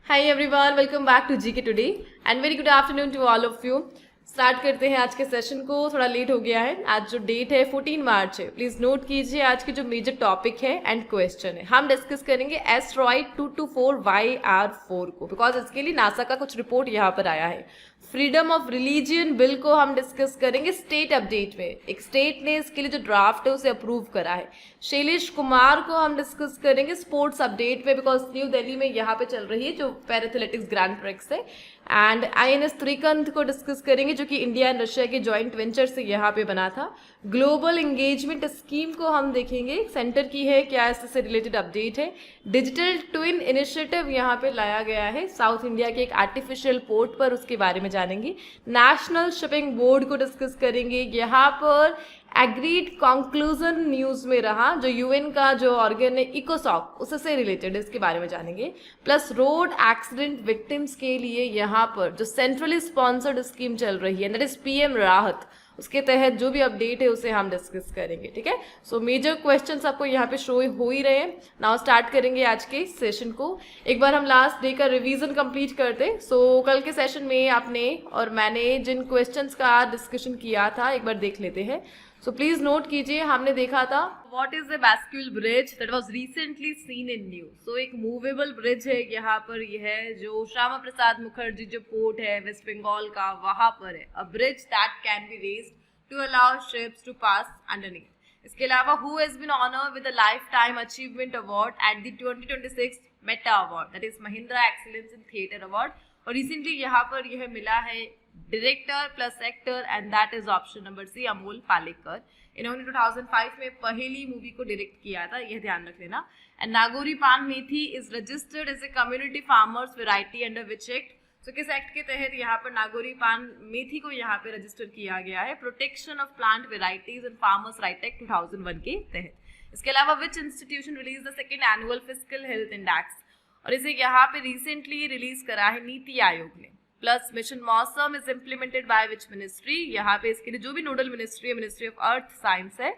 Hi everyone, welcome back to GK Today and very good afternoon to all of you. Start करते हैं आज के session को. थोड़ा लेट हो गया है. आज जो डेट है 14 मार्च है. प्लीज नोट कीजिए आज के जो मेजर टॉपिक है एंड क्वेश्चन है. हम डिस्कस करेंगे एस्ट्रॉइड 224 YR4 को, बिकॉज इसके लिए नासा का कुछ रिपोर्ट यहाँ पर आया है. फ्रीडम ऑफ रिलीजियन बिल को हम डिस्कस करेंगे स्टेट अपडेट में. एक स्टेट ने इसके लिए जो ड्राफ्ट है उसे अप्रूव करा है. शैलेश कुमार को हम डिस्कस करेंगे स्पोर्ट्स अपडेट में, बिकॉज न्यू दिल्ली में यहाँ पे चल रही है जो पैराथलेटिक्स ग्रैंड प्रिक्स है. एंड INS त्रिकंत को डिस्कस करेंगे जो कि इंडिया एंड रशिया के जॉइंट वेंचर से यहाँ पे बना था. ग्लोबल एंगेजमेंट स्कीम को हम देखेंगे, सेंटर की है, क्या इससे रिलेटेड अपडेट है. डिजिटल ट्विन इनिशिएटिव यहाँ पे लाया गया है साउथ इंडिया के एक आर्टिफिशियल पोर्ट पर, उसके बारे में जानेंगे. नेशनल शिपिंग बोर्ड को डिस्कस करेंगे. यहाँ पर एग्रीड कंक्लूजन न्यूज में रहा, जो UN का जो ऑर्गन है इकोसॉक, उससे रिलेटेड इसके बारे में जानेंगे. प्लस रोड एक्सीडेंट विक्टिम्स के लिए यहाँ पर जो सेंट्रली स्पॉन्सर्ड स्कीम चल रही है, दैट इज PM राहत, उसके तहत जो भी अपडेट है उसे हम डिस्कस करेंगे. ठीक है, सो मेजर क्वेश्चंस आपको यहाँ पे शो हो ही रहे हैं. नाउ स्टार्ट करेंगे आज के सेशन को. एक बार हम लास्ट डे का रिवीजन कंप्लीट करते. सो कल के सेशन में आपने और मैंने जिन क्वेश्चंस का डिस्कशन किया था एक बार देख लेते हैं. सो प्लीज नोट कीजिए. हमने देखा था what is the bascule bridge that was recently seen in news. So एक मूवेबल ब्रिज है यहाँ पर, यह है जो श्यामा प्रसाद मुखर्जी जो पोर्ट है वेस्ट बंगाल का, वहां पर है. A bridge that can be raised to allow ships to pass underneath. इसके अलावा who has been honoured with the life time achievement award at the 2026 META award, that is Mahindra excellence in theatre award. और recently यहाँ पर यह मिला है director plus actor, and that is option number C, Amol Palekar. इन्होंने 2005 में पहली मूवी को डायरेक्ट किया था, यह ध्यान रख लेना. And Nagauri paan methi is registered as a community farmers variety under which act. So किस एक्ट के तहत यहाँ पर नागौरी पान मेथी को यहाँ पे रजिस्टर किया गया है? Protection of plant varieties and farmers right act 2001 के तहत. इसके अलावा विच institution release the second annual physical health index, और इसे यहाँ पे रिसेंटली रिलीज करा है नीति आयोग ने. प्लस मिशन मौसम is implemented by which ministry, यहाँ पे इसके लिए जो भी नोडल मिनिस्ट्री है, मिनिस्ट्री ऑफ अर्थ साइंस है.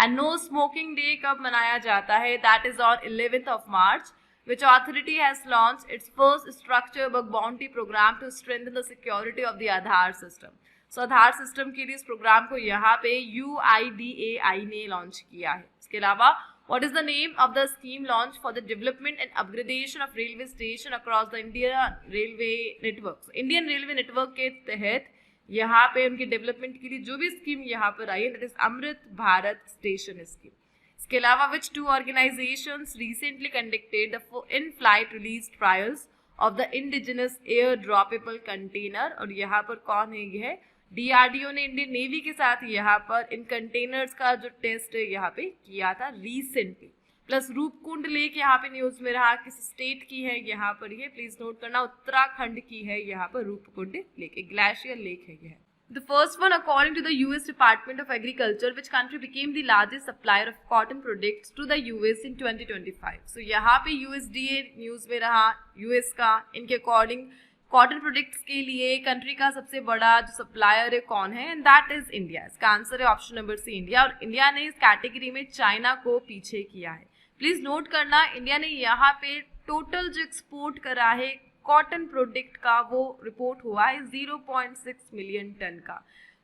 एंड नो स्मोकिंग डे कब मनाया जाता है? That is on 11th of March. Which authority has launched its first structure bug bounty program to strengthen the security of the Aadhaar system. So Aadhaar system के लिए इस programme को यहाँ पे UIDAI ने लॉन्च किया है. इसके अलावा what is the name of the scheme launched for the development and upgradation of railway station across the Indian railway network? So, Indian railway network के तहत यहाँ पे उनके डेवलपमेंट के लिए जो भी स्कीम यहाँ पर आई है, that is Amrit Bharat station scheme. इसके अलावा which two organizations recently conducted the in-flight release trials of the indigenous air droppable container, और यहाँ पर कौन है? ये है DRDO ने इंडियन नेवी के साथ यहाँ पर इन कंटेनर्स का जो टेस्ट है यहाँ पे किया था रिसेंटली. प्लस रूपकुंड लेक यहाँ पे न्यूज में रहा, किस स्टेट की है यहाँ पर? ये प्लीज नोट करना, उत्तराखंड की है यहाँ पर रूपकुंड लेक, एक ग्लेशियर लेक है यह. The first one, according to the US Department of Agriculture, which country became the largest supplier of cotton products to the US in 2025? So यहाँ पे USDA न्यूज में रहा US का. इनके अकॉर्डिंग कॉटन प्रोडक्ट्स के लिए कंट्री का सबसे बड़ा जो सप्लायर है कौन है? And that is India. इसका आंसर है ऑप्शन नंबर सी, इंडिया. और इंडिया ने इस कैटेगरी में चाइना को पीछे किया है. प्लीज नोट करना, इंडिया ने यहाँ पे टोटल जो एक्सपोर्ट करा है कॉटन प्रोडक्ट का, वो रिपोर्ट हुआ है 0.6 मिलियन टन का,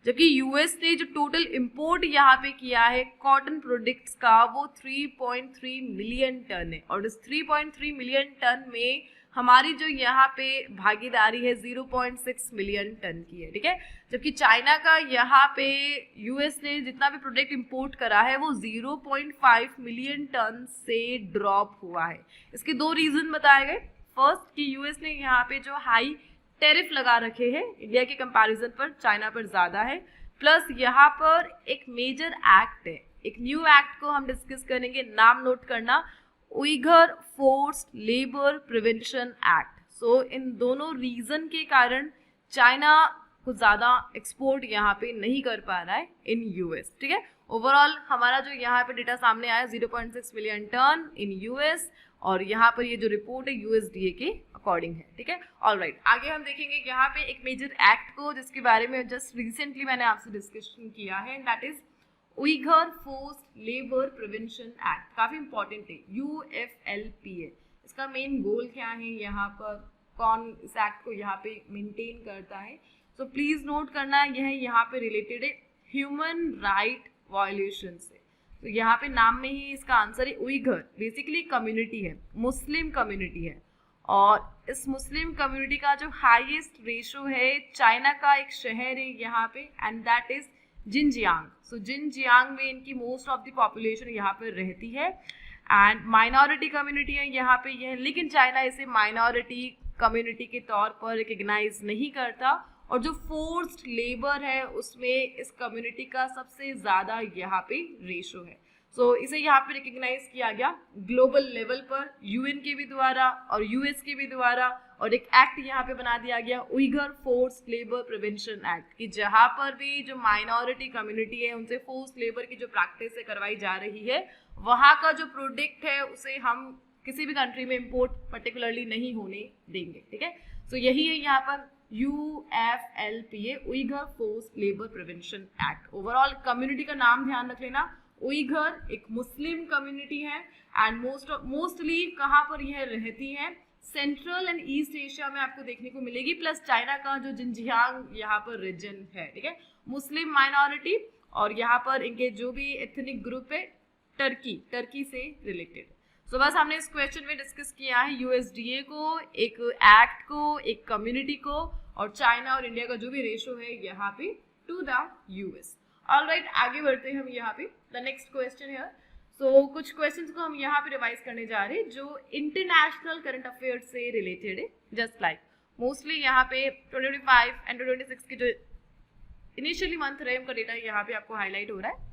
जबकि यूएस ने जो टोटल इंपोर्ट यहाँ पे किया है कॉटन प्रोडक्ट्स का वो 3.3 मिलियन टन है. और इस 3.3 मिलियन टन में हमारी जो यहाँ पे भागीदारी है 0.6 मिलियन टन की है. ठीक है, जबकि चाइना का यहाँ पे यूएस ने जितना भी प्रोडक्ट इंपोर्ट करा है वो 0.5 मिलियन टन से ड्रॉप हुआ है. इसके दो रीजन बताए गए. फर्स्ट कि यूएस ने यहाँ पे जो हाई टेरिफ लगा रखे हैं इंडिया के कंपैरिजन पर, चाइना पर ज्यादा है. प्लस यहाँ पर एक मेजर एक्ट है, एक न्यू एक्ट को हम डिस्कस करेंगे, नाम नोट करना, Uyghur forced labour prevention act. So इन दोनों रीजन के कारण चाइना कुछ ज्यादा एक्सपोर्ट यहाँ पे नहीं कर पा रहा है इन यूएस. ठीक है, ओवरऑल हमारा जो यहाँ पे डेटा सामने आया 0.6 मिलियन टन इन यूएस, और यहाँ पर ये जो रिपोर्ट है USDA के अकॉर्डिंग है. ठीक है, ऑलराइट. आगे हम देखेंगे यहाँ पे एक मेजर एक्ट को जिसके बारे में जस्ट रिसेंटली मैंने आपसे डिस्कशन किया है, that is Uyghur forced labour prevention act. काफी इंपॉर्टेंट है, UFLPA. इसका मेन गोल क्या है? यहाँ पर कौन इस एक्ट को यहाँ पे मेंटेन करता है. सो प्लीज नोट करना, यह यहाँ पे रिलेटेड है ह्यूमन राइट वायोलेशन से. तो यहाँ पे नाम में ही इसका आंसर है उइगर. बेसिकली कम्युनिटी है, मुस्लिम कम्युनिटी है, और इस मुस्लिम कम्युनिटी का जो हाईएस्ट रेशो है चाइना का एक शहर है यहाँ पे, and that is Jinjiang. So Jinjiang में इनकी मोस्ट ऑफ द पॉपुलेशन यहाँ पे रहती है, एंड माइनॉरिटी कम्युनिटी है यहाँ पे यह, लेकिन चाइना इसे माइनॉरिटी कम्युनिटी के तौर पर रिकग्नाइज नहीं करता. और जो फोर्स्ड लेबर है उसमें इस कम्युनिटी का सबसे ज़्यादा यहाँ पे रेशो है. सो इसे यहाँ पे रिकग्नाइज किया गया ग्लोबल लेवल पर यूएन के भी द्वारा और यूएस के भी द्वारा, और एक एक्ट यहाँ पे बना दिया गया Uyghur forced labour prevention act, कि जहाँ पर भी जो माइनॉरिटी कम्युनिटी है उनसे फोर्स्ड लेबर की जो प्रैक्टिस है करवाई जा रही है, वहाँ का जो प्रोडक्ट है उसे हम किसी भी कंट्री में इंपोर्ट पर्टिकुलरली नहीं होने देंगे. ठीक है, सो यही है यहाँ पर UFLPA Uyghur forced labour prevention act. Overall community का नाम ध्यान रख लेना, उइगर एक मुस्लिम कम्युनिटी है, एंड मोस्टली कहाँ पर यह रहती है, सेंट्रल एंड ईस्ट एशिया में आपको देखने को मिलेगी, प्लस चाइना का जो जिनजियांग यहाँ पर रीजन है. ठीक है, मुस्लिम माइनॉरिटी, और यहाँ पर इनके जो भी एथनिक ग्रुप है टर्की से रिलेटेड. सो बस हमने इस क्वेश्चन में डिस्कस किया है USDA को, एक एक्ट को, एक कम्युनिटी को, और चाइना और इंडिया का जो भी रेशो है यहाँ पे टू द US. ऑलराइट, आगे बढ़ते हैं हम यहाँ पे द नेक्स्ट क्वेश्चन है. सो कुछ क्वेश्चंस को हम यहाँ पे रिवाइज करने जा रहे हैं जो इंटरनेशनल करंट अफेयर्स से रिलेटेड है. जस्ट लाइक मोस्टली यहाँ पे 2025 एंड 2026 के जो इनिशियली मंथ रहे उनका डेटा यहाँ पे आपको हाईलाइट हो रहा है.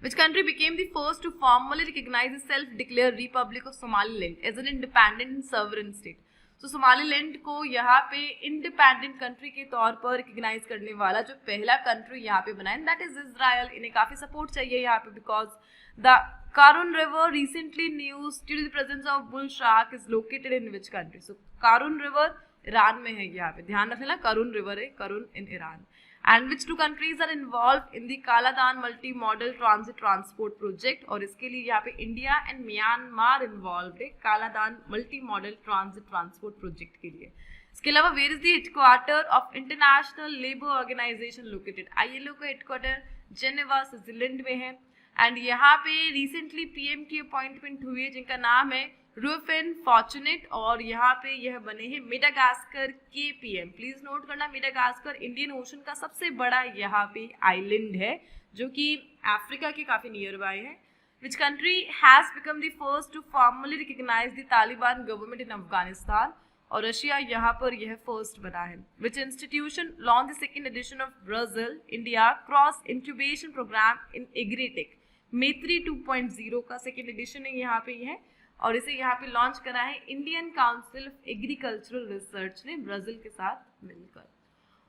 Which country became the first to formally recognize the self-declared Republic of Somaliland as an independent and sovereign state? So Somaliland को यहाँ पे independent country के तौर पर recognize करने वाला जो पहला country यहाँ पे बना है, that is Israel. इन्हें काफी support चाहिए यहाँ पे because the Karun River recently news due to the presence of bull shark is located in which country? So Karun River Iran में है यहाँ पे, ध्यान रखना Karun River है, Karun in Iran. And which two countries are involved in the Kaladan multi-modal transit transport project? और इसके लिए यहाँ पे इंडिया एंड म्यांमार इन्वॉल्व है Kaladan multi modal transit transport project के लिए. इसके अलावा where is the headquarter of international labour organisation located? ILO का हेडक्वार्टर जेनेवा स्विट्जरलैंड में है, एंड यहाँ पे रिसेंटली PM की अपॉइंटमेंट हुई है जिनका नाम है रूफेन फॉर्चुनेट, और यहाँ पे यह बने हैं मेडागास्कर के PM. प्लीज नोट करना, मेडागास्कर इंडियन ओशन का सबसे बड़ा यहाँ पे आइलैंड है जो कि अफ्रीका के काफी नियर बाय है. Which country has become the first to formally recognise the Taliban government in Afghanistan? और रशिया यहाँ पर यह फर्स्ट बना है. Which institution launch the second edition of Brazil India cross incubation programme in agritech? Maitri 2.0 का सेकेंड एडिशन है यहाँ पे है, और इसे यहाँ पे लॉन्च करा है Indian council of agricultural research ने ब्राजील के साथ मिलकर.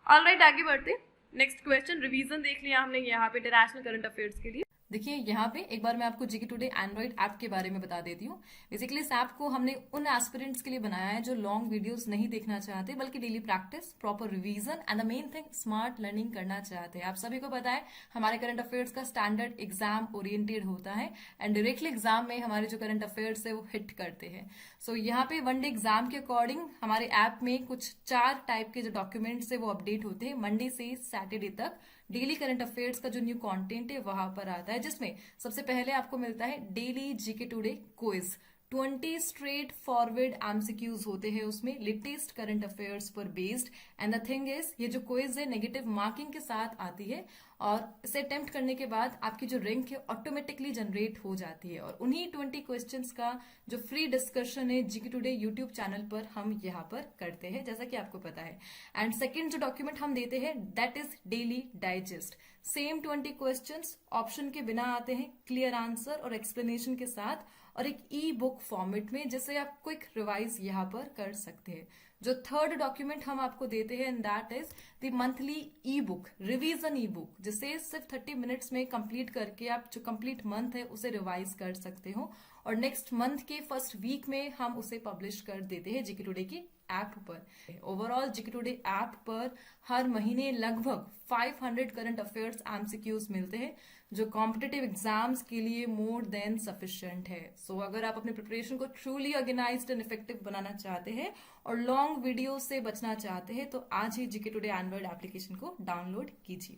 ऑलराइट, आगे बढ़ते. नेक्स्ट क्वेश्चन रिवीजन देख लिया हमने यहाँ पे इंटरनेशनल करंट अफेयर्स के लिए. देखिए यहाँ पे एक बार मैं आपको जीके टुडे एंड्रॉइड ऐप के बारे में बता देती हूँ. बेसिकली इस ऐप को हमने उन एस्पिरेंट्स के लिए बनाया है जो लॉन्ग वीडियोस नहीं देखना चाहते बल्कि daily practice, proper revision and the main thing smart learning करना चाहते हैं. आप सभी को पता है हमारे करंट अफेयर्स का स्टैंडर्ड एग्जाम ओरिएंटेड होता है, एंड डायरेक्टली एग्जाम में हमारे जो करंट अफेयर्स है वो हिट करते हैं. सो यहाँ पे वन डे एग्जाम के अकॉर्डिंग हमारे ऐप में कुछ 4 टाइप के जो डॉक्यूमेंट्स है वो अपडेट होते हैं. मंडे से सैटरडे तक डेली करंट अफेयर्स का जो न्यू कंटेंट है वहां पर आता है, जिसमें सबसे पहले आपको मिलता है daily GK today quiz. 20 straight forward MCQs होते हैं उसमें, लेटेस्ट करंट अफेयर्स पर based. And the thing is ये जो क्विज है नेगेटिव मार्किंग के साथ आती है, और इसे अटेम्प्ट करने के बाद आपकी जो रैंक है ऑटोमेटिकली जनरेट हो जाती है. और उन्हीं 20 क्वेश्चंस का जो फ्री डिस्कशन है जीके टुडे यूट्यूब चैनल पर हम यहाँ पर करते हैं, जैसा कि आपको पता है. एंड सेकेंड जो डॉक्यूमेंट हम देते हैं that is daily digest. Same 20 questions option के बिना आते हैं, क्लियर आंसर और एक्सप्लेनेशन के साथ, और एक ई बुक फॉर्मेट में, जिससे आप क्विक रिवाइज यहाँ पर कर सकते हैं. जो थर्ड डॉक्यूमेंट हम आपको देते हैं that is the monthly E book, revision E book, जिसे सिर्फ 30 मिनट्स में कंप्लीट करके आप जो कंप्लीट मंथ है उसे रिवाइज कर सकते हो, और नेक्स्ट मंथ के फर्स्ट वीक में हम उसे पब्लिश कर देते हैं जीके टुडे की ऐप पर. ओवरऑल जीके टुडे ऐप पर हर महीने लगभग 500 करंट अफेयर्स एमसीक्यूज मिलते हैं जो कॉम्पिटिटिव एग्जाम्स के लिए मोर देन सफिशिएंट है। सो अगर आप अपने प्रिपरेशन को ट्रूली ऑर्गेनाइज्ड एंड इफेक्टिव बनाना चाहते हैं और लॉन्ग वीडियो से बचना चाहते हैं तो आज ही जीके टुडे एंड्रॉइड एप्लीकेशन को डाउनलोड कीजिए।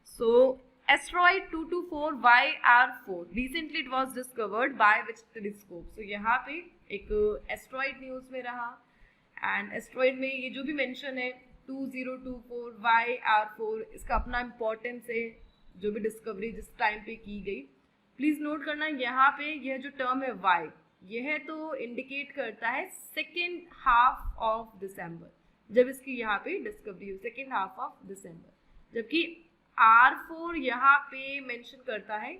So, asteroid 224YR4 recently it was discovered by which telescope? So यहाँ पे एक एस्ट्रॉइड न्यूज में रहा एंड एस्ट्रॉइड में ये जो भी मेंशन है 2024YR4 इसका अपना इम्पोर्टेंस है, जो भी डिस्कवरी जिस टाइम पे की गई। प्लीज नोट करना यहाँ पे यह जो टर्म है वाई, यह तो इंडिकेट करता है सेकेंड हाफ ऑफ दिसंबर, जब इसकी यहाँ पे डिस्कवरी हुई सेकेंड हाफ ऑफ दिसंबर, जबकि R4 यहाँ पे मेंशन करता है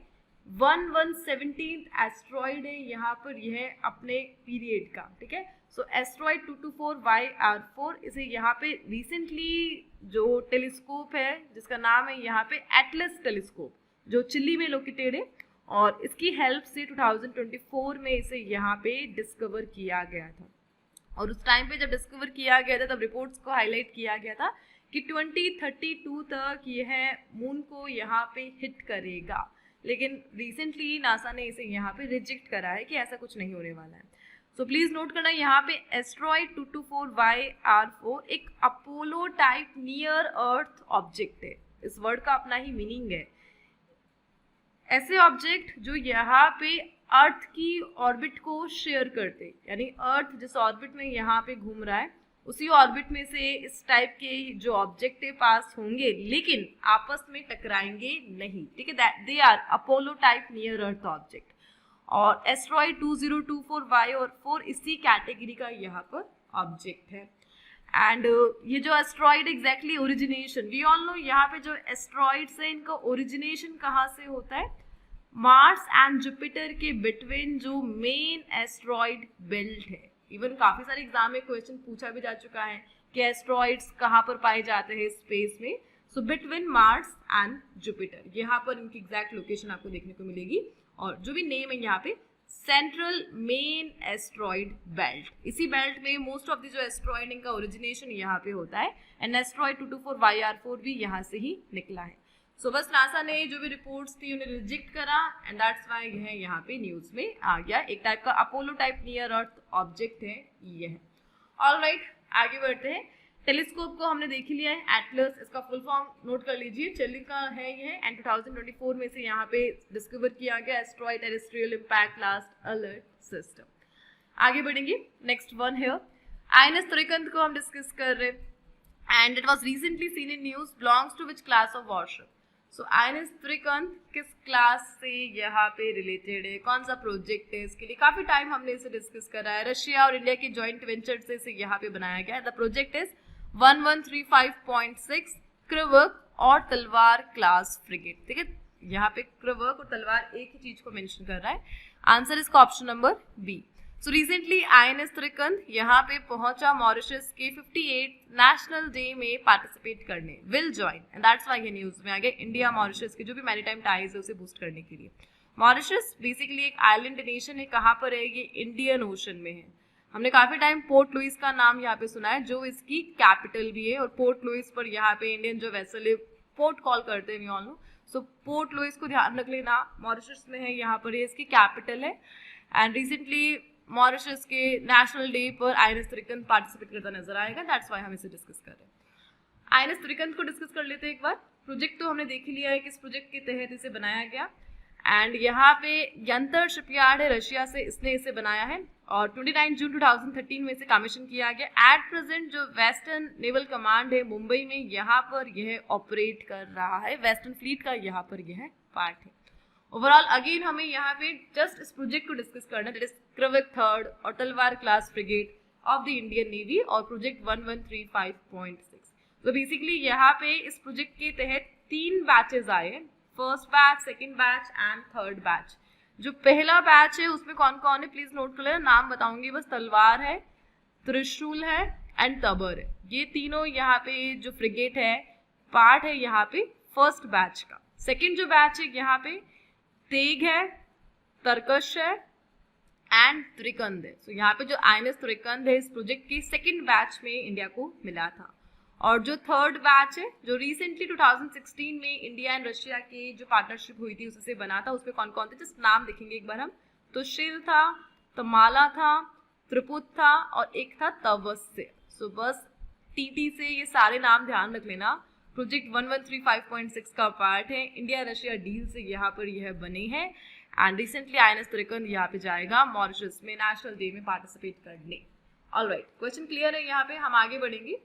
117th एस्ट्रॉइड है यहाँ पर, यह अपने पीरियड का, ठीक है। सो एस्ट्रॉइड 224YR4 इसे यहाँ पे रिसेंटली जो टेलीस्कोप है जिसका नाम है यहाँ पे एटलस टेलीस्कोप, जो चिली में लोकेटेड है, और इसकी हेल्प से 2024 में इसे यहाँ पे डिस्कवर किया गया था। और उस टाइम पे जब डिस्कवर किया गया था तब रिपोर्ट्स को हाईलाइट किया गया था कि 2032 तक यह मून को यहाँ पे हिट करेगा, लेकिन रिसेंटली नासा ने इसे यहाँ पे रिजेक्ट करा है कि ऐसा कुछ नहीं होने वाला है। सो प्लीज नोट करना यहाँ पे एस्ट्रॉइड 224YR4 एक Apollo type near earth object है। इस वर्ड का अपना ही मीनिंग है, ऐसे ऑब्जेक्ट जो यहाँ पे अर्थ की ऑर्बिट को शेयर करते, यानी अर्थ जिस ऑर्बिट में यहाँ पे घूम रहा है उसी ऑर्बिट में से इस टाइप के जो ऑब्जेक्ट पास होंगे, लेकिन आपस में टकराएंगे नहीं, ठीक है। They are Apollo type near earth object, और एस्ट्रॉइड 2024Y4 इसी कैटेगरी का यहाँ पर ऑब्जेक्ट है। एंड ये जो asteroid exactly origination, we all know यहाँ पे जो एस्ट्रॉइड्स है इनका ओरिजिनेशन कहाँ से होता है, मार्स एंड जुपिटर के बिटवीन जो मेन एस्ट्रॉइड बेल्ट है। इवन काफी सारे एग्जाम में क्वेश्चन पूछा भी जा चुका है कि एस्ट्रॉइड्स कहाँ पर पाए जाते हैं स्पेस में। So between Mars and Jupiter, यहाँ पर इनकी एग्जैक्ट लोकेशन आपको देखने को मिलेगी, और जो भी नेम है यहाँ पे सेंट्रल मेन एस्ट्रॉइड बेल्ट, इसी बेल्ट में मोस्ट ऑफ द जो एस्ट्रॉइड इनका ओरिजिनेशन यहाँ पे होता है, एंड एस्ट्रॉइड 224YR4 भी यहाँ से ही निकला है। सो बस नासा ने जो भी रिपोर्ट्स थी उन्हें रिजेक्ट करा, एंड दैट्स व्हाई यह यहाँ पे न्यूज में आ गया। एक टाइप का Apollo type near earth object है यह। ऑलराइट, आगे बढ़ते हैं। टेलीस्कोप को हमने देख लिया है, एटलस, इसका फुल फॉर्म नोट कर लीजिए, चिली का है यह, एंड 2024 में से यहाँ पे डिस्कवर किया गया asteroid terrestrial impact last alert system. आगे बढ़ेंगे, नेक्स्ट वन है आइनस त्रिकंत को हम डिस्कस कर रहे हैं, and it was recently seen in news, belongs to which class of warship. So INS Trikand किस क्लास से यहाँ पे रिलेटेड है, कौन सा प्रोजेक्ट है, इसके लिए काफी टाइम हमने इसे डिस्कस करा है। रशिया और इंडिया के जॉइंट वेंचर से इसे यहाँ पे बनाया गया है। द प्रोजेक्ट इज 1135.6 क्रिवर्क और तलवार क्लास फ्रिगेट, ठीक है। यहाँ पे क्रिवर्क और तलवार एक ही चीज को मेंशन कर रहा है। आंसर इसका option number B. So recently INS Trikand यहाँ पे पहुंचा मॉरिशस के 58 नेशनल डे में पार्टिसिपेट करने, will join, and that's why ये न्यूज में आ गया। इंडिया मॉरिशस के जो भी मैरीटाइम टाइज है उसे बूस्ट करने के लिए। मॉरिशस बेसिकली एक आइलैंड नेशन है, कहाँ पर है ये, इंडियन ओशन में है। हमने काफी टाइम पोर्ट लुइस का नाम यहाँ पे सुना है, जो इसकी कैपिटल भी है, और पोर्ट लुइस पर यहाँ पे इंडियन जो वेसल है पोर्ट कॉल करते हैं, we all know. So Port Louis को ध्यान रख लेना, मॉरिशस में है, यहाँ पर ये इसकी कैपिटल है। एंड रिसेंटली मॉरिशस के नेशनल डे पर आइनस त्रिकंत पार्टिसिपेट करता नजर आएगा, दैट्स व्हाई हम इसे डिस्कस कर रहे हैं। आइनस त्रिकंत को डिस्कस कर लेते हैं एक बार। प्रोजेक्ट तो हमने देख ही लिया है कि इस प्रोजेक्ट के तहत इसे बनाया गया, एंड यहाँ पे यंतर शिपयार्ड है रशिया से, इसने इसे बनाया है, और 29 जून 2013 में इसे कमीशन किया गया। एट प्रेजेंट जो वेस्टर्न नेवल कमांड है मुंबई में, यहाँ पर यह ऑपरेट कर रहा है, वेस्टर्न फ्लीट का यहाँ पर यह पार्ट है। ओवरऑल अगेन हमें यहाँ पे जस्ट इस प्रोजेक्ट को डिस्कस करना है, दैट इज क्रिवर्क थर्ड और तलवार class frigate of the Indian navy, और प्रोजेक्ट 1135.6। तो बेसिकली यहाँ पे इस प्रोजेक्ट के तहत 3 बैचेस आए हैं, first batch, second batch and third batch. जो पहला बैच है उसमें कौन कौन है प्लीज नोट कर लेना, नाम बताऊंगी बस। तलवार है, त्रिशूल है एंड तबर है, ये तीनों यहाँ पे जो फ्रिगेट है पार्ट है यहाँ पे फर्स्ट बैच का। सेकेंड जो बैच है यहाँ पे तेग है, तरकश है एंड त्रिकंद है। सो यहाँ पे जो आइनस त्रिकंद है इस प्रोजेक्ट की सेकेंड बैच में इंडिया को मिला था। और जो थर्ड बैच है जो रिसेंटली 2016 में इंडिया एंड रशिया की जो पार्टनरशिप हुई थी उससे बना था, उसमें कौन कौन थे जस्ट नाम देखेंगे एक बार हम। तो शिल था, तमाला था, त्रिपुत था और एक था तवस्य। सो बस टीटी से ये सारे नाम ध्यान रख लेना। प्रोजेक्ट 1135.6 का पार्ट है, इंडिया रशिया डील से यहाँ पर यह बने हैं। एंड रिसेंटली INS तिरकंद यहाँ पे जाएगा मॉरिशस में नेशनल डे में पार्टिसिपेट करने। ऑलराइट, क्वेश्चन क्लियर है, यहाँ पे हम आगे बढ़ेंगे।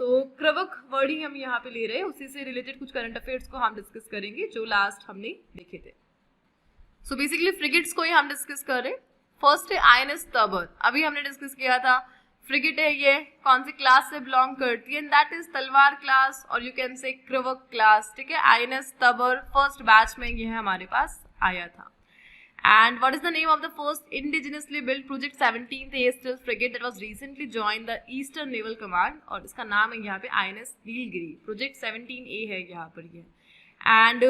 सो क्रवक वर्ड ही हम यहाँ पे ले रहे हैं, उसी से रिलेटेड कुछ करंट अफेयर्स को हम डिस्कस करेंगे जो लास्ट हमने देखे थे। सो बेसिकली फ्रिगेट्स को ही हम डिस्कस कर रहे हैं। फर्स्ट है INS तबर, अभी हमने डिस्कस किया था। फ्रिगेट है ये कौन सी क्लास से बिलोंग करती है, दैट इज तलवार क्लास और यू कैन से क्रवक क्लास, ठीक है। INS तबर फर्स्ट बैच में ये हमारे पास आया था। And what is the name of the first indigenously built Project 17th AS Stealth Frigate that was recently joined the Eastern Naval Command? और इसका नाम है यहाँ पे INS नीलगिरी। प्रोजेक्ट 17A है यहाँ पर ये। एंड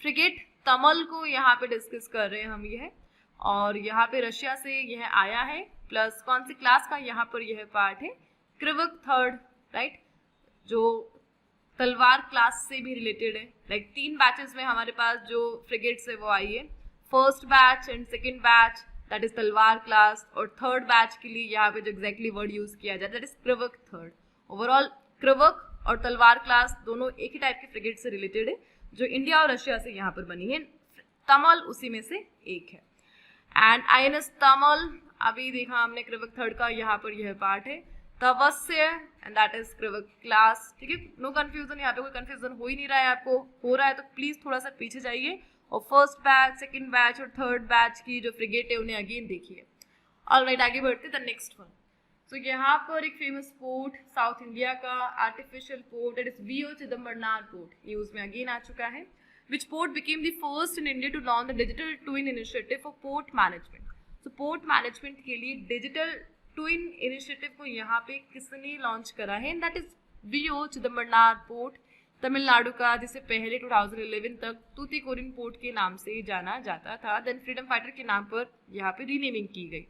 फ्रिगेट तमल को यहाँ पे डिस्कस कर रहे हैं हम ये, और यहाँ पे रशिया से यह आया है। प्लस कौन सी क्लास का यहाँ पर यह पार्ट है, क्रिवक थर्ड, राइट, जो तलवार क्लास से भी रिलेटेड है। लाइक 3 बैचेस में हमारे पास जो फ्रिगेट्स है वो आई है, first batch and second batch that is तलवार क्लास, और थर्ड बैच के लिए यहाँ पे जो एग्जैक्टली वर्ड यूज किया जाता है दैट इज क्रिवक थर्ड। ओवरऑल क्रिवक और तलवार क्लास दोनों एक ही टाइप के फ्रिगेट से रिलेटेड है जो इंडिया और रशिया से यहाँ पर बनी है। तमल उसी में से एक है। एंड INS तमल अभी देखा हमने क्रिवक थर्ड का, यहाँ पर यह पार्ट है। तवस्य एंड दैट इज क्रिवक क्लास, ठीक है। नो कंफ्यूजन, यहाँ पे कोई कंफ्यूजन हो ही नहीं रहा है, आपको हो रहा है तो प्लीज थोड़ा सा पीछे जाइए और फर्स्ट बैच, सेकंड बैच और थर्ड बैच की जो फ्रिगेट है उन्हें अगेन देखिए। ऑलराइट, आगे बढ़ते द नेक्स्ट वन। सो यहाँ पर एक फेमस पोर्ट साउथ इंडिया का artificial port that is VO Chidambaranar port, news में अगेन आ चुका है। Which port became the first in India to launch the digital twin initiative for port management? So port management के लिए digital twin initiative को यहाँ पे किसने लॉन्च करा है, that is VO Chidambaranar port Tamil Nadu का, जिसे पहले 2011 तक तूतीकोरिन पोर्ट के नाम से जाना जाता था, देन फ्रीडम फाइटर के नाम पर यहाँ पे रीनेमिंग की गई।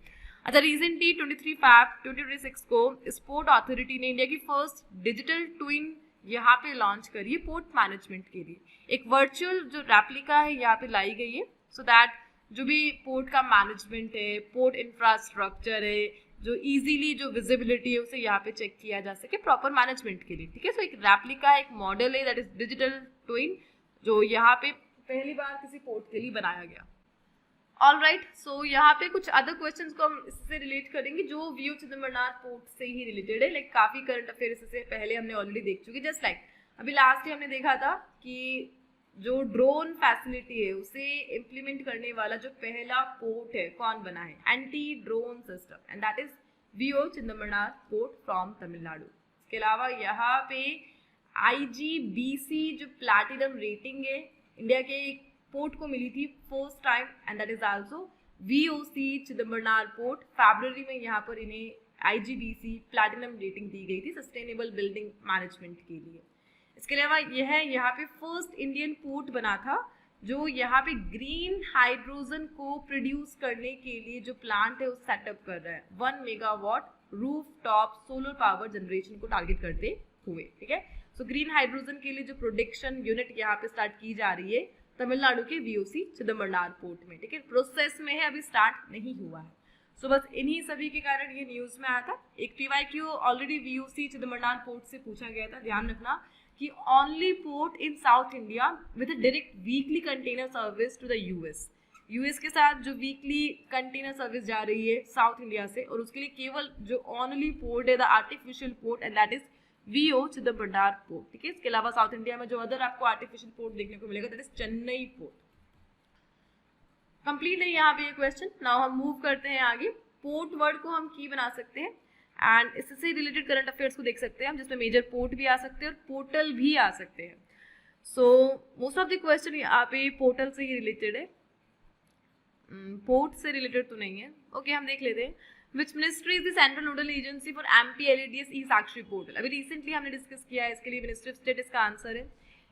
अच्छा, रिसेंटली 23 फैब 2026 को इस पोर्ट अथॉरिटी ने इंडिया की फर्स्ट डिजिटल ट्विन यहाँ पे लॉन्च करी है पोर्ट मैनेजमेंट के लिए। एक वर्चुअल जो रेप्लिका है यहाँ पे लाई गई है, सो दैट जो भी पोर्ट का मैनेजमेंट है, पोर्ट इंफ्रास्ट्रक्चर है, जो इजीली जो विजिबिलिटी है उसे यहाँ पे चेक किया जा सके प्रॉपर मैनेजमेंट के लिए, ठीक है। सो एक रेप्लिका, एक मॉडल है दैट इज डिजिटल ट्विन जो यहाँ पे पहली बार किसी पोर्ट के लिए बनाया गया। ऑलराइट, सो यहाँ पे कुछ अदर क्वेश्चंस को हम इससे रिलेट करेंगे जो VO चिदम्बरनार पोर्ट से ही रिलेटेड है। लाइक काफी करंट अफेयर इससे पहले हमने ऑलरेडी देख चुके। जस्ट लाइक अभी लास्ट ही हमने देखा था कि जो ड्रोन फैसिलिटी है उसे इम्प्लीमेंट करने वाला जो पहला पोर्ट है कौन बना है, anti drone system, and that is VO Chidambaranar port from Tamil Nadu. इसके अलावा यहाँ पे IGBC जो प्लैटिनम रेटिंग है इंडिया के पोर्ट को मिली थी first time, and that is also VOC Chidambaranar port. फरवरी में यहाँ पर इन्हें IGBC प्लैटिनम रेटिंग दी गई थी सस्टेनेबल बिल्डिंग मैनेजमेंट के लिए। इसके अलावा यह यहाँ पे फर्स्ट इंडियन पोर्ट बना था जो यहाँ पे ग्रीन हाइड्रोजन को प्रोड्यूस करने के लिए जो प्लांट है उस सेटअप कर रहा है 1 megawatt roof top solar power generation को टारगेट करते हुए, ठीक है। सो ग्रीन हाइड्रोजन के लिए जो प्रोडक्शन यूनिट यहाँ पे स्टार्ट की जा रही है तमिलनाडु के VOC चिदम्बरनार पोर्ट में, ठीक है। प्रोसेस में है, अभी स्टार्ट नहीं हुआ है। सो बस इन्हीं सभी के कारण ये न्यूज में आया था। एक PYQ already VOC Chidambaranar port से पूछा गया था, ध्यान रखना कि only port in South India with a direct weekly container service to the US के साथ जो वीकली कंटेनर सर्विस जा रही है साउथ इंडिया से, और उसके लिए केवल जो ओनली पोर्ट है the artificial port, and that is VO Chidambaranar port, ठीक है। इसके अलावा साउथ इंडिया में जो अदर आपको आर्टिफिशियल पोर्ट देखने को मिलेगा that is Chennai port. Complete है यहाँ पे ये क्वेश्चन। नाउ हम मूव करते हैं आगे। पोर्ट वर्ड को हम की बना सकते हैं एंड इससे रिलेटेड करंट अफेयर्स को देख सकते हैं हम, जिसमें मेजर पोर्ट भी आ सकते हैं और पोर्टल भी आ सकते हैं। So most of the question यहाँ पे पोर्टल से ही रिलेटेड है, पोर्ट से रिलेटेड तो नहीं है। ओके, हम देख लेते हैं। Which ministry is the central nodal agency for MP-LADS e-साक्षी पोर्टल? अभी रिसेंटली हमने डिस्कस किया है, इसके लिए मिनिस्ट्री ऑफ स्टेट इसका आंसर है।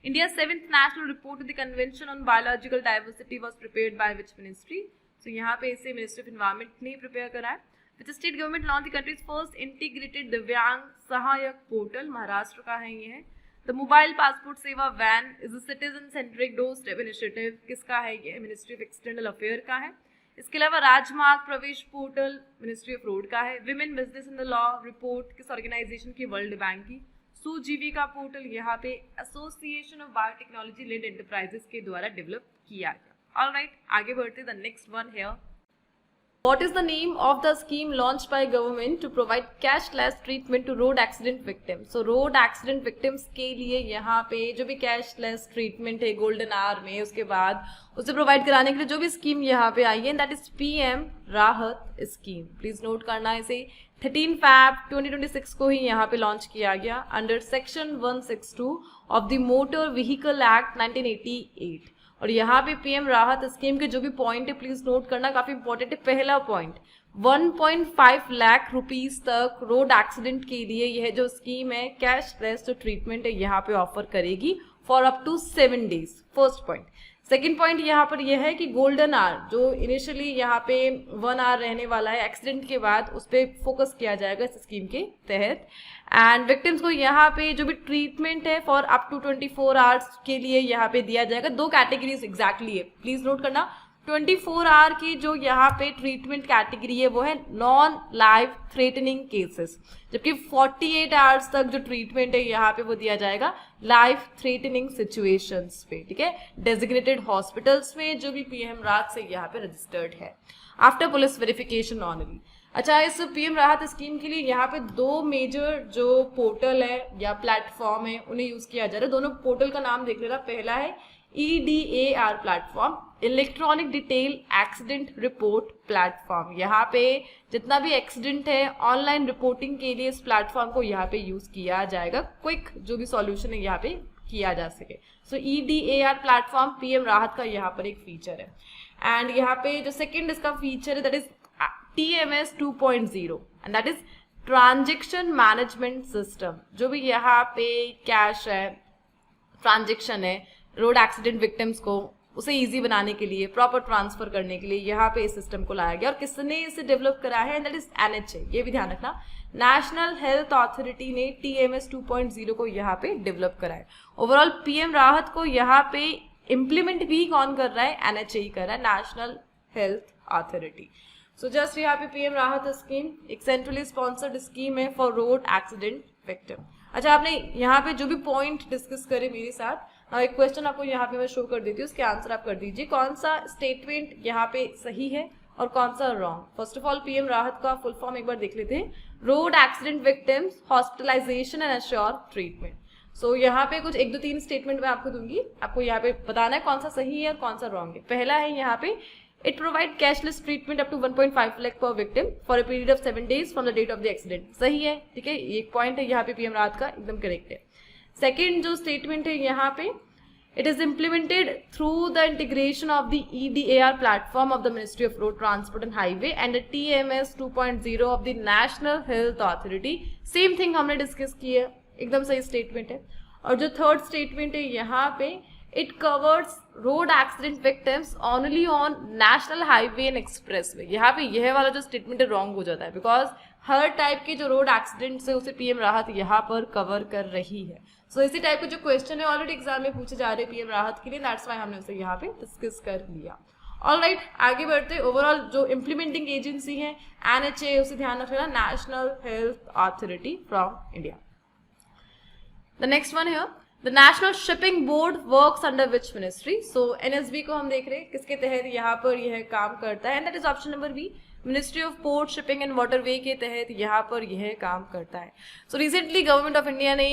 India 7th national report to the convention on biological diversity was prepared by which ministry? So यहाँ पे इसे मिनिस्ट्री ऑफ एनवायरमेंट ने प्रिपेयर करा है। Which state government launch the country's first integrated Divyang Sahayak portal, Maharashtra का है ये है। The mobile passport Seva van is a citizen centric door step initiative, किसका है ये, मिनिस्ट्री ऑफ एक्सटर्नल अफेयर का है। इसके अलावा राजमार्ग प्रवेश पोर्टल मिनिस्ट्री ऑफ रोड का है। Women business in the law report किस ऑर्गेनाइजेशन की, वर्ल्ड बैंक की। सुजीविका पोर्टल यहाँ पे association of biotechnology led enterprises के द्वारा डेवलप किया गया। ऑलराइट, आगे बढ़ते the next one here. What is the name of the scheme launched by government to provide cashless treatment to road accident victims? So road accident victims के लिए यहाँ पे जो भी cashless treatment है गोल्डन आवर में, उसके बाद उसे प्रोवाइड कराने के लिए जो भी स्कीम यहाँ पे आई है, दैट इज PM राहत स्कीम। प्लीज नोट करना इसे। 13 Feb 2026 को ही यहाँ पे लॉन्च किया गया under section 162 of the motor vehicle act 1988। और यहाँ पे PM राहत स्कीम के जो भी पॉइंट है प्लीज नोट करना, काफी इंपॉर्टेंट है। पहला पॉइंट, 1.5 लाख रुपीस तक रोड एक्सीडेंट के लिए यह जो स्कीम है कैशलेस जो ट्रीटमेंट है यहाँ पे ऑफर करेगी for up to 7 days. First point. Second point यहाँ पर यह है कि गोल्डन आवर जो इनिशियली यहाँ पे 1 आवर रहने वाला है एक्सीडेंट के बाद, उस पर फोकस किया जाएगा इस स्कीम के तहत। एंड विक्टिम्स को यहाँ पे जो भी ट्रीटमेंट है फॉर अप टू 24 आवर्स के लिए यहाँ पे दिया जाएगा। 2 कैटेगरीज एग्जैक्टली है, प्लीज नोट करना। 24 आवर की जो यहाँ पे ट्रीटमेंट कैटेगरी है वो है नॉन लाइफ थ्रेटनिंग केसेस, जबकि 48 आवर्स तक जो ट्रीटमेंट है यहाँ पे वो दिया जाएगा लाइफ थ्रेटनिंग सिचुएशंस पे, ठीक है, डेजिग्नेटेड हॉस्पिटल्स में जो भी PM राहत से यहाँ पे रजिस्टर्ड है आफ्टर पुलिस वेरिफिकेशन ऑनली। अच्छा, इस PM राहत स्कीम के लिए यहाँ पे 2 मेजर जो पोर्टल है या प्लेटफॉर्म है उन्हें यूज किया जा रहा है। दोनों पोर्टल का नाम देख लेना। पहला है EDAR platform, electronic detail accident report platform. यहाँ पे जितना भी एक्सीडेंट है ऑनलाइन रिपोर्टिंग के लिए इस प्लेटफॉर्म को यहाँ पे यूज किया जाएगा, क्विक जो भी सॉल्यूशन है यहाँ पे किया जा सके। सो EDAR प्लेटफॉर्म PM राहत का यहाँ पर एक फीचर है। एंड यहाँ पे जो सेकेंड इसका फीचर है that is TMS 2.0 and that is transaction management system. जो भी यहाँ पे कैश है, ट्रांजेक्शन है, रोड एक्सीडेंट विक्टिम्स को उसे इजी बनाने के लिए, प्रॉपर ट्रांसफर करने के लिए यहाँ पे इस सिस्टम को लाया गया। और किसने इसे डेवलप करा है, दैट इज NHA। ये भी ध्यान रखना, नेशनल हेल्थ अथॉरिटी ने TMS 2.0 को यहाँ पे डेवलप करा है। ओवरऑल PM राहत को यहाँ पे इम्प्लीमेंट भी कौन कर रहा है, NHA ही कर रहा है, national health authority. So just यहाँ पे PM राहत स्कीम एक सेंट्रली स्पॉन्सर्ड स्कीम है फॉर रोड एक्सीडेंट विक्टिम। अच्छा, आपने यहाँ पे जो भी पॉइंट डिस्कस करे मेरे साथ, एक क्वेश्चन आपको यहाँ पे मैं शो कर देती हूँ, उसके आंसर आप कर दीजिए। कौन सा स्टेटमेंट यहाँ पे सही है और कौन सा wrong. First of all PM राहत का फुल फॉर्म एक बार देख लेते हैं, road accident victims hospitalization and assure treatment. So यहाँ पे कुछ 1 2 3 स्टेटमेंट मैं आपको दूंगी, आपको यहाँ पे बताना है कौन सा सही है और कौन सा रॉन्ग है। पहला है यहाँ पे, it provide cashless treatment up to 1.5 lakh per victim for a period of 7 days from the date of the accident. सही है, ठीक है, एक पॉइंट है यहाँ पे PM राहत का एकदम करेक्ट है। सेकेंड जो स्टेटमेंट है यहाँ पे, it is implemented through the integration of the EDAR platform of the Ministry of Road Transport and Highway and the TMS 2.0 of the National Health Authority। Same thing हमने discuss की है, एकदम सही statement है। और जो थर्ड स्टेटमेंट है यहाँ पे, it covers road accident victims only on national highway and expressway. यहाँ पे यह वाला जो स्टेटमेंट है रॉन्ग हो जाता है, बिकॉज हर टाइप के जो रोड एक्सीडेंट है उसे PM राहत यहाँ पर कवर कर रही है। सो इसी टाइप के जो क्वेश्चन है ऑलरेडी एग्जाम में पूछे जा रहे हैं PM राहत के लिए, दैट्स वाई हमने उसे यहाँ पे डिस्कस कर लिया। ऑलराइट, आगे बढ़ते। ओवरऑल जो इम्प्लीमेंटिंग एजेंसी है NHA, उसे ध्यान रखना, national health authority from India. The next one है, the national shipping board works under which ministry. So NSB को हम देख रहे हैं किसके तहत यहाँ पर यह काम करता है, and that is option number B, ministry of port shipping and waterway के तहत यहाँ पर यह काम करता है। So recently government of India ने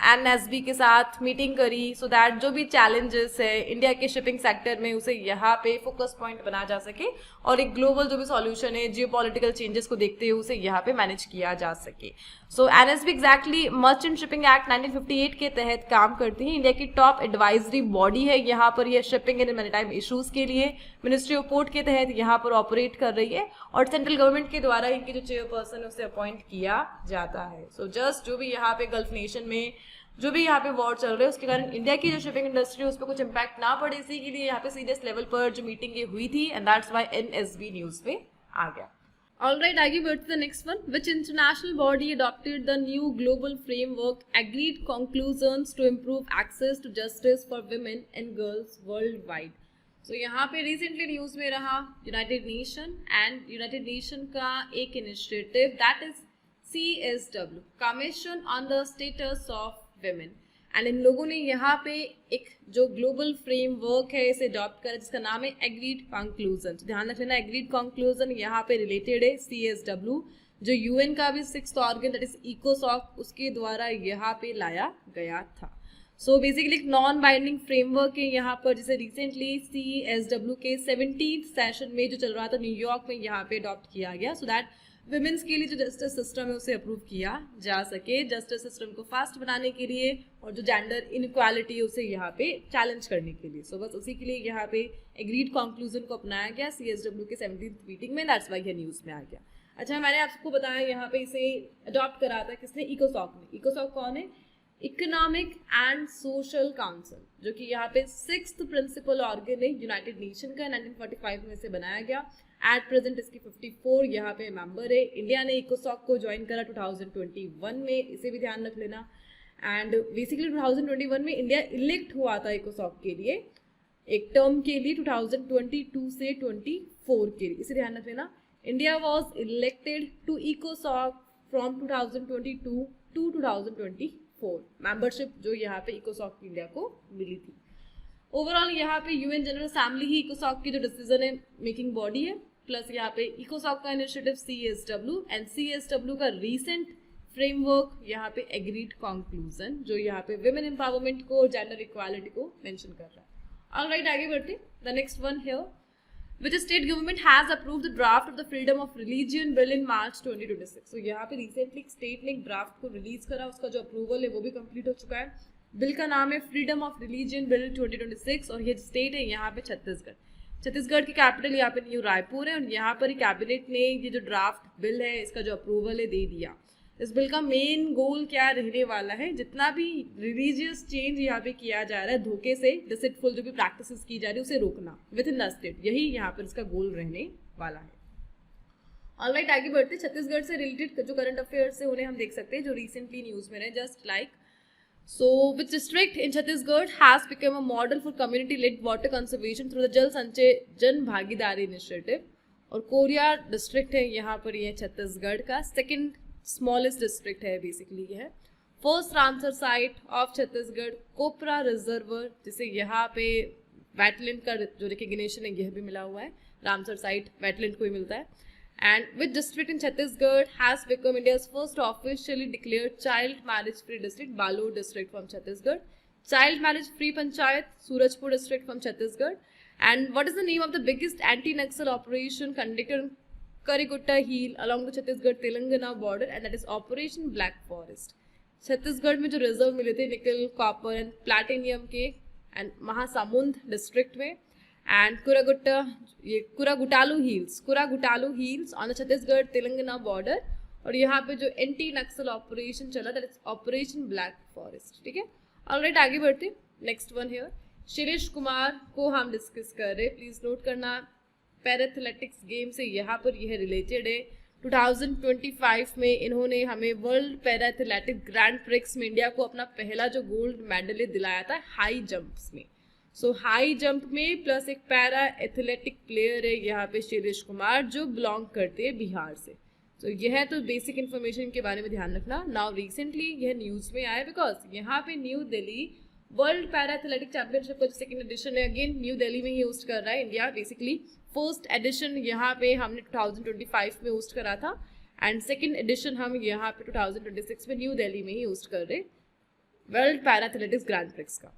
NSB के साथ मीटिंग करी सो दैट जो भी चैलेंजेस है इंडिया के शिपिंग सेक्टर में उसे यहाँ पे फोकस पॉइंट बना जा सके और एक ग्लोबल जो भी सॉल्यूशन है जियोपॉलिटिकल चेंजेस को देखते हुए उसे यहाँ पे मैनेज किया जा सके। सो NSB exactly merchant shipping act 1958 के तहत काम करती है। इंडिया की टॉप एडवाइजरी बॉडी है यहाँ पर, यह शिपिंग एंड मैरीटाइम इशूज के लिए मिनिस्ट्री ऑफ पोर्ट के तहत यहाँ पर ऑपरेट कर रही है और सेंट्रल गवर्नमेंट के द्वारा इनकी जो चेयरपर्सन है उसे अपॉइंट किया जाता है। सो जस्ट जो भी यहाँ पे गल्फ नेशन में जो भी यहाँ पे वॉर चल रहे हैं उसके कारण इंडिया की जो शिपिंग इंडस्ट्री है उस पर कुछ इम्पैक्ट ना पड़े, इसी के लिए यहाँ पे सीरियस लेवल पर जो मीटिंग ये हुई थी and that's why NSB news पे आ गया। Alright, आगे बढ़ते the next one. Which international body adopted the new global framework agreed conclusions to improve access to justice for women and girls worldwide? So यहाँ पे recently news में रहा United Nation and United Nation का एक initiative that is CSW, Commission on the Status of Women. And in लोगों ने यहाँ पे एक जो ग्लोबल फ्रेमवर्क है इसे अडॉप्ट करा जिसका नाम है एग्रीड कंक्लूजन. ध्यान रखना एग्रीड कंक्लूजन यहाँ पे रिलेटेड है CSW जो UN का भी 6th ऑर्गन दैट इज इकोसॉक उसके द्वारा यहाँ पे लाया गया था. सो बेसिकली एक नॉन बाइंडिंग फ्रेमवर्क है यहाँ पर जिसे रिसेंटली CSW के 17th सेशन में जो चल रहा था न्यूयॉर्क में यहाँ पे अडॉप्ट किया गया सो दैट विमेंस के लिए जो जस्टिस सिस्टम है उसे अप्रूव किया जा सके, जस्टिस सिस्टम को फास्ट बनाने के लिए और जो जेंडर इनइक्वालिटी है उसे यहाँ पे चैलेंज करने के लिए. सो बस उसी के लिए यहाँ पे एग्रीड कंक्लूजन को अपनाया गया CSW के 17th मीटिंग में. दैट्स व्हाई ये न्यूज़ में आ गया. अच्छा, मैंने आपको बताया यहाँ पे इसे अडॉप्ट करा था किसने, इकोसॉक ने. इकोसॉक कौन है? इकोनॉमिक एंड सोशल काउंसिल जो कि यहाँ पे 6th प्रिंसिपल ऑर्गन है यूनाइटेड नेशन का. 1945 में इसे बनाया गया. एट प्रेजेंट इसकी 54 यहाँ पे मेंबर है. इंडिया ने इकोसॉक को ज्वाइन करा 2021 में, इसे भी ध्यान रख लेना. एंड बेसिकली 2021 में इंडिया इलेक्ट हुआ था इकोसॉक के लिए एक टर्म के लिए 2022 से 24 के लिए, इसे ध्यान रख लेना. इंडिया वॉज इलेक्टेड टू इकोसॉक फ्रॉम 2022 टू 2024. मेंबरशिप जो यहाँ पे इकोसॉक इंडिया को मिली थी. ओवरऑल यहाँ पे UN जनरल असेंबली ही इकोसॉक की जो डिसीजन है मेकिंग बॉडी है, प्लस यहाँ पे इकोसॉक का इनिशिएटिव CSW एंड CSW का रीसेंट फ्रेमवर्क यहाँ पे एग्रीड कंक्लूजन जो यहाँ पे विमेन एम्पावरमेंट को और जेंडर इक्वालिटी को मेंशन कर रहा है. ऑलराइट, आगे बढ़ते. The next one here, which state government has approved the draft of the freedom of religion bill in March 2026. So यहाँ पे रिसेंटली स्टेट ने एक ड्राफ्ट को रिलीज करा, उसका जो अप्रूवल है वो भी कंप्लीट हो चुका है. बिल का नाम है फ्रीडम ऑफ रिलीजन बिल 2026 और ये स्टेट है यहाँ पे छत्तीसगढ़. छत्तीसगढ़ की कैपिटल यहाँ पे न्यू रायपुर है और यहाँ पर कैबिनेट ने ये जो ड्राफ्ट बिल है इसका जो अप्रूवल है दे दिया. इस बिल का मेन गोल क्या रहने वाला है, जितना भी रिलीजियस चेंज यहाँ पे किया जा रहा है धोखे से, डिसिटफुल जो भी प्रैक्टिसेस की जा रही है उसे रोकना विद इन द स्टेट, यही यहाँ पर इसका गोल रहने वाला है. ऑलराइट, आगे बढ़ते. छत्तीसगढ़ से रिलेटेड जो करंट अफेयर्स है उन्हें हम देख सकते हैं जो रिसेंटली न्यूज में रहे. Just like so which district in Chhattisgarh has become a model for community led water conservation through the Jal Sanchay Jan Bhagidari initiative. और कोरिया डिस्ट्रिक्ट है यहाँ पर, ये छत्तीसगढ़ का सेकंड स्मॉलेस्ट डिस्ट्रिक्ट है बेसिकली. ये है first Ramsar site of Chhattisgarh Kopra reservoir जिसे यहाँ पे वेटलैंड का जो रिकग्निशन है यह भी मिला हुआ है. रामसर साइट वेटलैंड को ही मिलता है. And which district in Chhattisgarh has become India's first officially declared child marriage free district? Balur district from Chhattisgarh. Child marriage free panchayat Surajpur district from Chhattisgarh. And what is the name of the biggest anti-Naxal operation conducted on Karigutta Hill along the Chhattisgarh-Telangana border, and that is Operation Black Forest. Chhattisgarh में जो reserve मिले थे nickel, copper and platinum के and Mahasamund district में, and Kuraguttalu hills on the Chhattisgarh Telangana border. और यहाँ पे जो एंटी नक्सल ऑपरेशन चला that is operation black forest. ठीक है, ऑलराइट, आगे बढ़ते. Next one here, Shilesh Kumar को हम डिस्कस कर रहे. प्लीज नोट करना पैराथलेटिक्स गेम से यहाँ पर यह रिलेटेड है. 2025 में इन्होंने हमें वर्ल्ड पैराथलेटिक ग्रैंड प्रिक्स में इंडिया को अपना पहला जो गोल्ड मेडल दिलाया था हाई जंप्स में. सो हाई जंप में प्लस एक पैरा एथलेटिक प्लेयर है यहाँ पे शिलेश कुमार जो बिलोंग करते हैं बिहार से. तो यह है तो बेसिक इन्फॉर्मेशन के बारे में ध्यान रखना. नाउ रिसेंटली यह न्यूज़ में आया बिकॉज यहाँ पे new Delhi world para athletic championship का जो सेकेंड एडिशन है अगेन न्यू दिल्ली में ही होस्ट कर रहा है इंडिया. बेसिकली फर्स्ट एडिशन यहाँ पे हमने 2025 में होस्ट करा था एंड सेकेंड एडिशन हम यहाँ पे 2026 में न्यू दिल्ली में ही होस्ट कर रहे world para athletics grand prix का.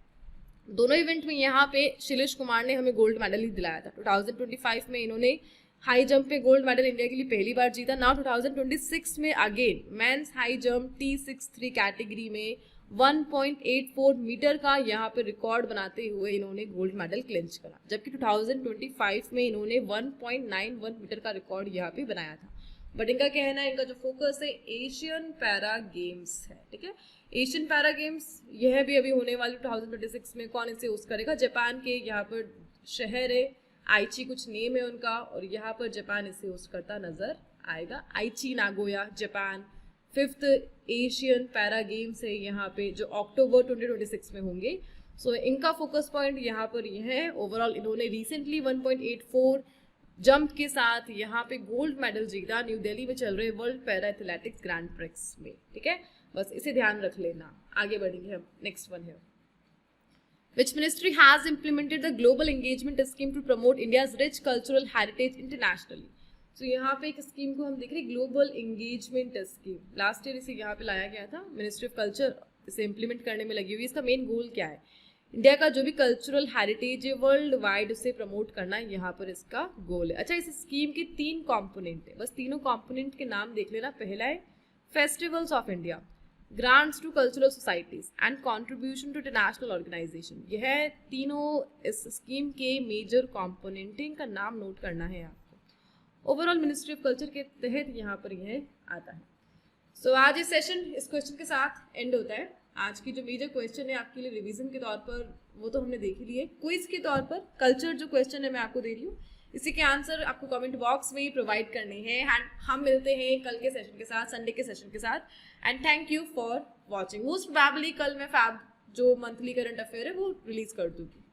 दोनों इवेंट में यहाँ पे शिलेश कुमार ने हमें गोल्ड मेडल ही दिलाया था. 2025 में इन्होंने हाई जंप में गोल्ड मेडल इंडिया के लिए पहली बार जीता. नाउ 2026 में again mains high jump T63 category में 1.84 मीटर का यहाँ पे रिकॉर्ड बनाते हुए इन्होंने गोल्ड मेडल क्लेंच करा, जबकि 2025 में इन्होंने 1.91 मीटर का रिकॉर्ड यहाँ पे बनाया था. बट इनका कहना है इनका जो फोकस है एशियन पैरा गेम्स है. ठीक है, एशियन पैरा गेम्स यह भी अभी होने वाली 2026 में. कौन इसे होस्ट करेगा? जापान के यहाँ पर शहर है आइची कुछ नेम है उनका और यहाँ पर जापान इसे होस्ट करता नजर आएगा। आईची Nagoya Japan 5th Asian para games है यहाँ पे जो अक्टूबर 2026 में होंगे। सो इनका फोकस पॉइंट यहाँ पर यह है। ओवरऑल इन्होंने रिसेंटली 1.84 जंप के साथ यहाँ पे गोल्ड मेडल जीता न्यू दिल्ली में चल रहे world para athletics grand prix में। ठीक है, बस इसे ध्यान रख लेना। आगे बढ़ेंगे हम। नेक्स्ट वन है Which ministry has implemented the global engagement scheme to promote India's rich cultural heritage internationally? So यहाँ पे एक स्कीम को हम देख रहे हैं, global engagement scheme. Last year इसे यहाँ पे लाया गया था, मिनिस्ट्री ऑफ कल्चर इसे इम्प्लीमेंट करने में लगी हुई। इसका मेन गोल क्या है? इंडिया का जो भी कल्चरल हेरिटेज है वर्ल्ड वाइड उसे प्रमोट करना, यहाँ पर इसका गोल है। अच्छा, इस स्कीम के 3 कॉम्पोनेंट है, बस तीनों कॉम्पोनेंट के नाम देख लेना। पहला है festivals of India, grants to cultural societies and contribution to international organisation. यह तीनों इस स्कीम के मेजर कॉम्पोनेंट, इनका नाम नोट करना है आपको। ओवरऑल मिनिस्ट्री ऑफ कल्चर के तहत यहाँ पर यह आता है। सो आज ये सेशन इस क्वेश्चन के साथ एंड होता है। आज की जो मेजर क्वेश्चन है आपके लिए रिवीजन के तौर पर वो तो हमने देख ही लिए। क्विज के तौर पर कल्चर जो क्वेश्चन है मैं आपको दे रही हूँ, इसी के आंसर आपको कमेंट बॉक्स में ही प्रोवाइड करने हैं। एंड हम मिलते हैं कल के सेशन के साथ, संडे के सेशन के साथ। And thank you for watching. Most probably कल मैं फैब जो मंथली करंट अफेयर है वो रिलीज कर दूंगी।